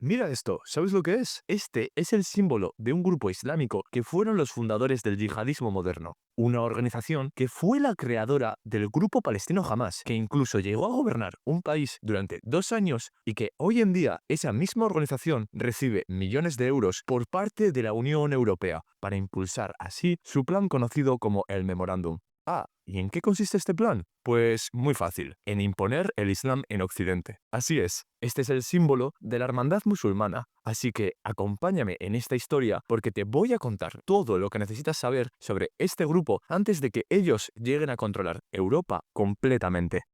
Mira esto, ¿sabes lo que es? Este es el símbolo de un grupo islámico que fueron los fundadores del yihadismo moderno. Una organización que fue la creadora del grupo palestino Hamas, que incluso llegó a gobernar un país durante 2 años y que hoy en día esa misma organización recibe millones de euros por parte de la Unión Europea para impulsar así su plan conocido como el Memorándum. Ah, ¿y en qué consiste este plan? Pues muy fácil, en imponer el Islam en Occidente. Así es, este es el símbolo de la hermandad musulmana, así que acompáñame en esta historia porque te voy a contar todo lo que necesitas saber sobre este grupo antes de que ellos lleguen a controlar Europa completamente.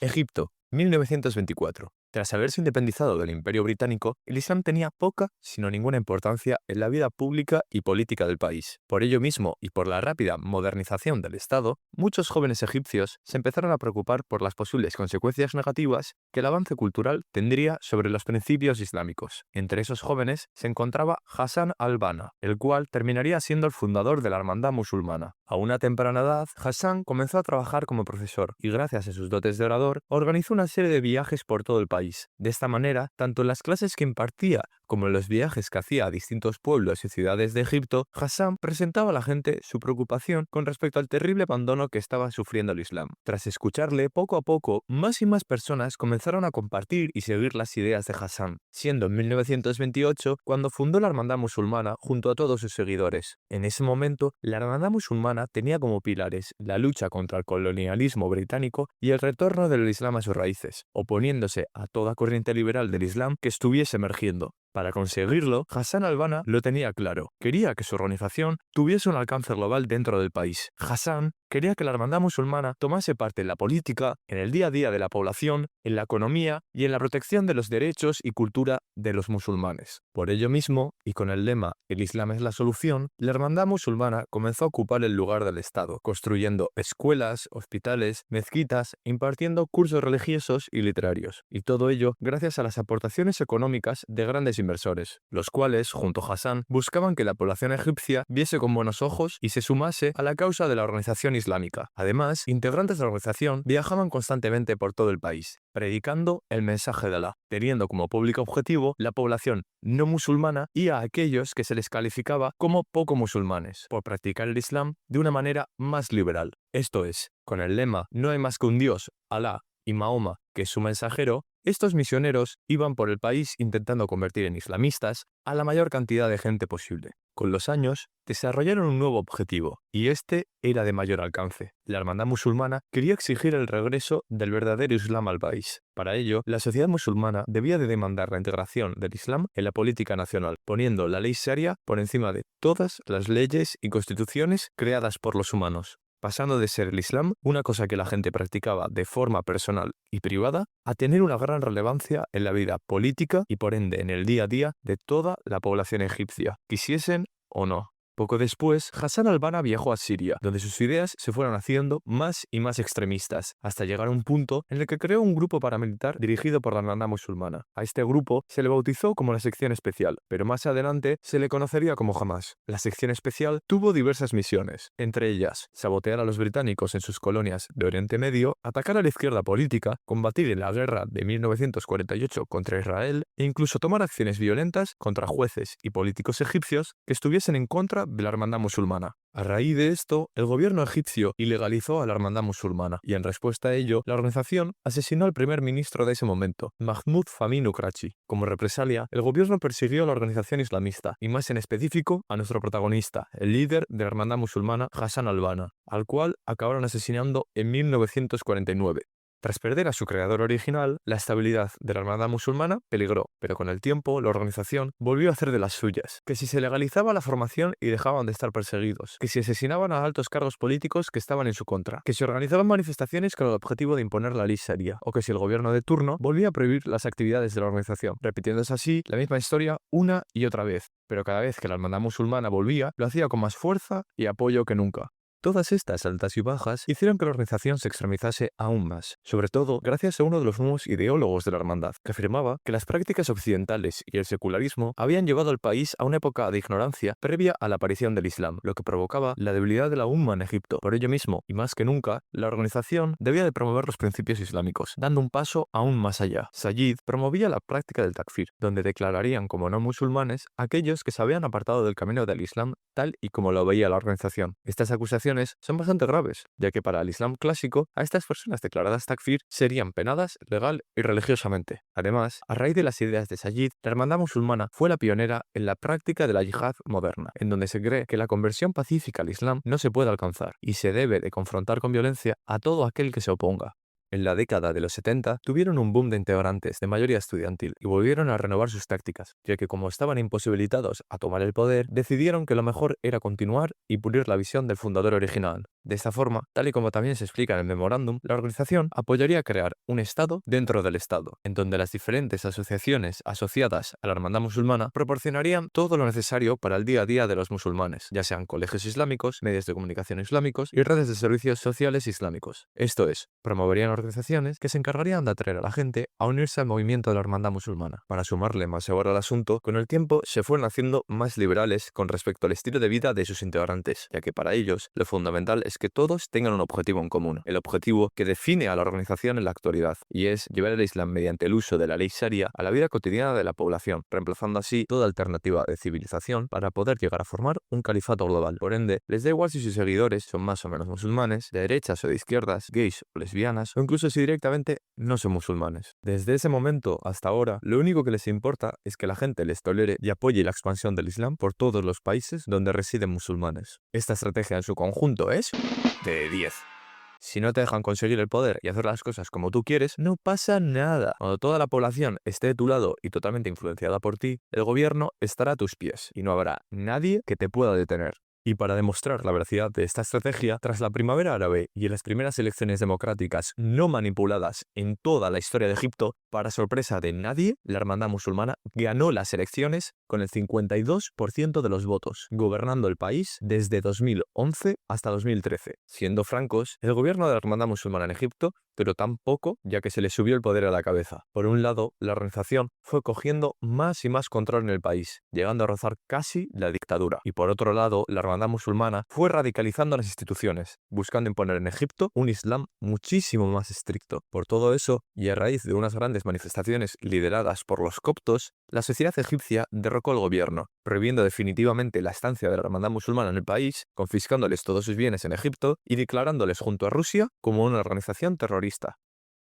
Egipto, 1924. Tras haberse independizado del Imperio Británico, el Islam tenía poca, sino ninguna importancia en la vida pública y política del país. Por ello mismo, y por la rápida modernización del Estado, muchos jóvenes egipcios se empezaron a preocupar por las posibles consecuencias negativas que el avance cultural tendría sobre los principios islámicos. Entre esos jóvenes se encontraba Hassan al-Banna, el cual terminaría siendo el fundador de la hermandad musulmana. A una temprana edad, Hassan comenzó a trabajar como profesor y gracias a sus dotes de orador, organizó una serie de viajes por todo el país. De esta manera, tanto en las clases que impartía como en los viajes que hacía a distintos pueblos y ciudades de Egipto, Hassan presentaba a la gente su preocupación con respecto al terrible abandono que estaba sufriendo el Islam. Tras escucharle, poco a poco, más y más personas comenzaron a compartir y seguir las ideas de Hassan, siendo en 1928 cuando fundó la hermandad musulmana junto a todos sus seguidores. En ese momento, la hermandad musulmana tenía como pilares la lucha contra el colonialismo británico y el retorno del Islam a sus raíces, oponiéndose a toda corriente liberal del Islam que estuviese emergiendo. Para conseguirlo, Hassan al-Banna lo tenía claro. Quería que su organización tuviese un alcance global dentro del país. Hassan quería que la hermandad musulmana tomase parte en la política, en el día a día de la población, en la economía y en la protección de los derechos y cultura de los musulmanes. Por ello mismo, y con el lema "El Islam es la solución", la hermandad musulmana comenzó a ocupar el lugar del Estado, construyendo escuelas, hospitales, mezquitas, impartiendo cursos religiosos y literarios. Y todo ello gracias a las aportaciones económicas de grandes inversores, los cuales, junto a Hassan, buscaban que la población egipcia viese con buenos ojos y se sumase a la causa de la organización islámica. Además, integrantes de la organización viajaban constantemente por todo el país, predicando el mensaje de Alá, teniendo como público objetivo la población no musulmana y a aquellos que se les calificaba como poco musulmanes, por practicar el Islam de una manera más liberal. Esto es, con el lema "No hay más que un Dios, Alá, y Mahoma, que es su mensajero", estos misioneros iban por el país intentando convertir en islamistas a la mayor cantidad de gente posible. Con los años, desarrollaron un nuevo objetivo, y este era de mayor alcance. La hermandad musulmana quería exigir el regreso del verdadero Islam al país. Para ello, la sociedad musulmana debía de demandar la integración del Islam en la política nacional, poniendo la ley sharia por encima de todas las leyes y constituciones creadas por los humanos, pasando de ser el Islam una cosa que la gente practicaba de forma personal y privada a tener una gran relevancia en la vida política y por ende en el día a día de toda la población egipcia, quisiesen o no. Poco después, Hassan al-Banna viajó a Siria, donde sus ideas se fueron haciendo más y más extremistas, hasta llegar a un punto en el que creó un grupo paramilitar dirigido por la hermandad musulmana. A este grupo se le bautizó como la sección especial, pero más adelante se le conocería como Hamas. La sección especial tuvo diversas misiones, entre ellas sabotear a los británicos en sus colonias de Oriente Medio, atacar a la izquierda política, combatir en la guerra de 1948 contra Israel e incluso tomar acciones violentas contra jueces y políticos egipcios que estuviesen en contra de la hermandad musulmana. A raíz de esto, el gobierno egipcio ilegalizó a la hermandad musulmana y en respuesta a ello, la organización asesinó al primer ministro de ese momento, Mahmoud Faminu Krachi. Como represalia, el gobierno persiguió a la organización islamista y más en específico a nuestro protagonista, el líder de la hermandad musulmana Hassan al-Banna, al cual acabaron asesinando en 1949. Tras perder a su creador original, la estabilidad de la hermandad musulmana peligró, pero con el tiempo la organización volvió a hacer de las suyas, que si se legalizaba la formación y dejaban de estar perseguidos, que si asesinaban a altos cargos políticos que estaban en su contra, que si organizaban manifestaciones con el objetivo de imponer la ley sharia, o que si el gobierno de turno volvía a prohibir las actividades de la organización, repitiéndose así la misma historia una y otra vez, pero cada vez que la hermandad musulmana volvía, lo hacía con más fuerza y apoyo que nunca. Todas estas altas y bajas hicieron que la organización se extremizase aún más, sobre todo gracias a uno de los nuevos ideólogos de la hermandad, que afirmaba que las prácticas occidentales y el secularismo habían llevado al país a una época de ignorancia previa a la aparición del Islam, lo que provocaba la debilidad de la umma en Egipto. Por ello mismo, y más que nunca, la organización debía de promover los principios islámicos, dando un paso aún más allá. Sayyid promovía la práctica del takfir, donde declararían como no musulmanes aquellos que se habían apartado del camino del Islam tal y como lo veía la organización. Estas acusaciones son bastante graves, ya que para el Islam clásico, a estas personas declaradas takfir serían penadas legal y religiosamente. Además, a raíz de las ideas de Sayyid, la hermandad musulmana fue la pionera en la práctica de la yihad moderna, en donde se cree que la conversión pacífica al Islam no se puede alcanzar y se debe de confrontar con violencia a todo aquel que se oponga. En la década de los 70 tuvieron un boom de integrantes de mayoría estudiantil y volvieron a renovar sus tácticas, ya que como estaban imposibilitados a tomar el poder, decidieron que lo mejor era continuar y pulir la visión del fundador original. De esta forma, tal y como también se explica en el memorándum, la organización apoyaría crear un Estado dentro del Estado, en donde las diferentes asociaciones asociadas a la hermandad musulmana proporcionarían todo lo necesario para el día a día de los musulmanes, ya sean colegios islámicos, medios de comunicación islámicos y redes de servicios sociales islámicos. Esto es, promoverían organizaciones que se encargarían de atraer a la gente a unirse al movimiento de la hermandad musulmana. Para sumarle más sabor al asunto, con el tiempo se fueron haciendo más liberales con respecto al estilo de vida de sus integrantes, ya que para ellos lo fundamental es que todos tengan un objetivo en común, el objetivo que define a la organización en la actualidad, y es llevar el Islam mediante el uso de la ley Sharia a la vida cotidiana de la población, reemplazando así toda alternativa de civilización para poder llegar a formar un califato global. Por ende, les da igual si sus seguidores son más o menos musulmanes, de derechas o de izquierdas, gays o lesbianas, o incluso si directamente no son musulmanes. Desde ese momento hasta ahora, lo único que les importa es que la gente les tolere y apoye la expansión del Islam por todos los países donde residen musulmanes. Esta estrategia en su conjunto es de 10. Si no te dejan conseguir el poder y hacer las cosas como tú quieres, no pasa nada. Cuando toda la población esté de tu lado y totalmente influenciada por ti, el gobierno estará a tus pies y no habrá nadie que te pueda detener. Y para demostrar la veracidad de esta estrategia, tras la primavera árabe y en las primeras elecciones democráticas no manipuladas en toda la historia de Egipto, para sorpresa de nadie, la hermandad musulmana ganó las elecciones con el 52% de los votos, gobernando el país desde 2011 hasta 2013. Siendo francos, el gobierno de la hermandad musulmana en Egipto pero tampoco ya que se le subió el poder a la cabeza. Por un lado, la organización fue cogiendo más y más control en el país, llegando a rozar casi la dictadura. Y por otro lado, la hermandad musulmana fue radicalizando las instituciones, buscando imponer en Egipto un Islam muchísimo más estricto. Por todo eso, y a raíz de unas grandes manifestaciones lideradas por los coptos, la sociedad egipcia derrocó al gobierno, prohibiendo definitivamente la estancia de la hermandad musulmana en el país, confiscándoles todos sus bienes en Egipto y declarándoles junto a Rusia como una organización terrorista.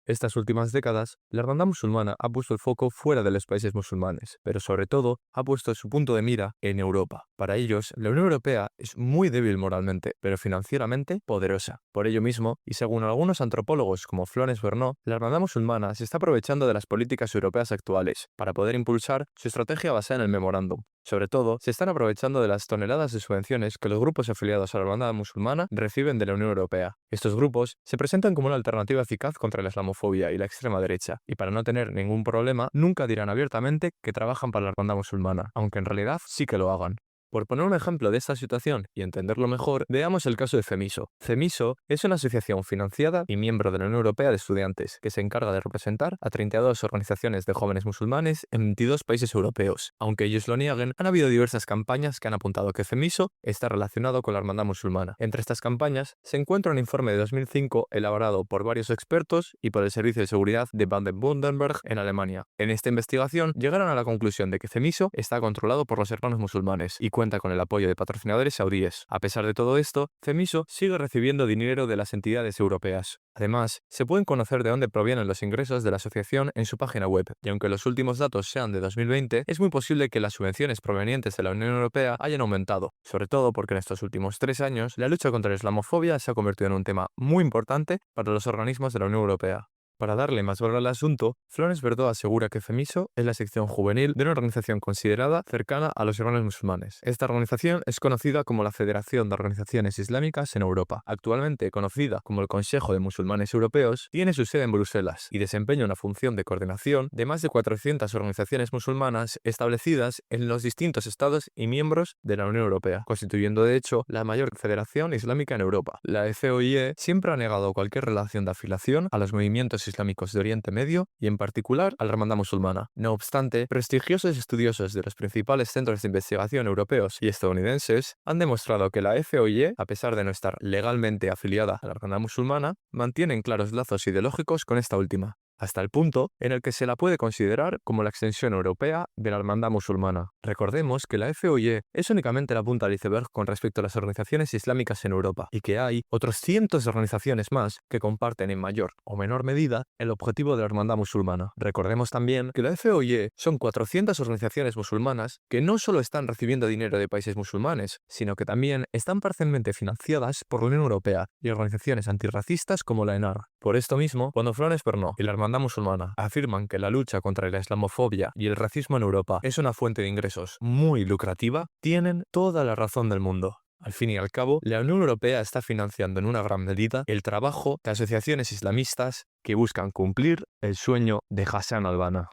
Estas últimas décadas, la hermandad musulmana ha puesto el foco fuera de los países musulmanes, pero sobre todo ha puesto su punto de mira en Europa. Para ellos, la Unión Europea es muy débil moralmente, pero financieramente poderosa. Por ello mismo, y según algunos antropólogos como Florence Bernot, la hermandad musulmana se está aprovechando de las políticas europeas actuales para poder impulsar su estrategia basada en el memorándum. Sobre todo, se están aprovechando de las toneladas de subvenciones que los grupos afiliados a la hermandad musulmana reciben de la Unión Europea. Estos grupos se presentan como una alternativa eficaz contra la islamofobia y la extrema derecha, y para no tener ningún problema, nunca dirán abiertamente que trabajan para la hermandad musulmana, aunque en realidad sí que lo hagan. Por poner un ejemplo de esta situación y entenderlo mejor, veamos el caso de FEMISO. FEMISO es una asociación financiada y miembro de la Unión Europea de Estudiantes, que se encarga de representar a 32 organizaciones de jóvenes musulmanes en 22 países europeos. Aunque ellos lo nieguen, han habido diversas campañas que han apuntado que FEMISO está relacionado con la hermandad musulmana. Entre estas campañas se encuentra un informe de 2005 elaborado por varios expertos y por el Servicio de Seguridad de Baden-Württemberg en Alemania. En esta investigación llegaron a la conclusión de que FEMISO está controlado por los hermanos musulmanes y cuenta con el apoyo de patrocinadores saudíes. A pesar de todo esto, FEMISO sigue recibiendo dinero de las entidades europeas. Además, se pueden conocer de dónde provienen los ingresos de la asociación en su página web, y aunque los últimos datos sean de 2020, es muy posible que las subvenciones provenientes de la Unión Europea hayan aumentado, sobre todo porque en estos últimos 3 años la lucha contra la islamofobia se ha convertido en un tema muy importante para los organismos de la Unión Europea. Para darle más valor al asunto, Florence Verdó asegura que FEMISO es la sección juvenil de una organización considerada cercana a los hermanos musulmanes. Esta organización es conocida como la Federación de Organizaciones Islámicas en Europa. Actualmente conocida como el Consejo de Musulmanes Europeos, tiene su sede en Bruselas y desempeña una función de coordinación de más de 400 organizaciones musulmanas establecidas en los distintos estados y miembros de la Unión Europea, constituyendo de hecho la mayor federación islámica en Europa. La FOIE siempre ha negado cualquier relación de afiliación a los movimientos islámicos de Oriente Medio y en particular a la hermandad musulmana. No obstante, prestigiosos estudiosos de los principales centros de investigación europeos y estadounidenses han demostrado que la FOIE, a pesar de no estar legalmente afiliada a la hermandad musulmana, mantienen claros lazos ideológicos con esta última, hasta el punto en el que se la puede considerar como la extensión europea de la hermandad musulmana. Recordemos que la FOIE es únicamente la punta del iceberg con respecto a las organizaciones islámicas en Europa y que hay otros cientos de organizaciones más que comparten en mayor o menor medida el objetivo de la hermandad musulmana. Recordemos también que la FOIE son 400 organizaciones musulmanas que no solo están recibiendo dinero de países musulmanes, sino que también están parcialmente financiadas por la Unión Europea y organizaciones antirracistas como la ENAR. Por esto mismo, cuando Florence Verdó y la hermandad musulmana afirman que la lucha contra la islamofobia y el racismo en Europa es una fuente de ingresos muy lucrativa, tienen toda la razón del mundo. Al fin y al cabo, la Unión Europea está financiando en una gran medida el trabajo de asociaciones islamistas que buscan cumplir el sueño de Hassan al-Banna.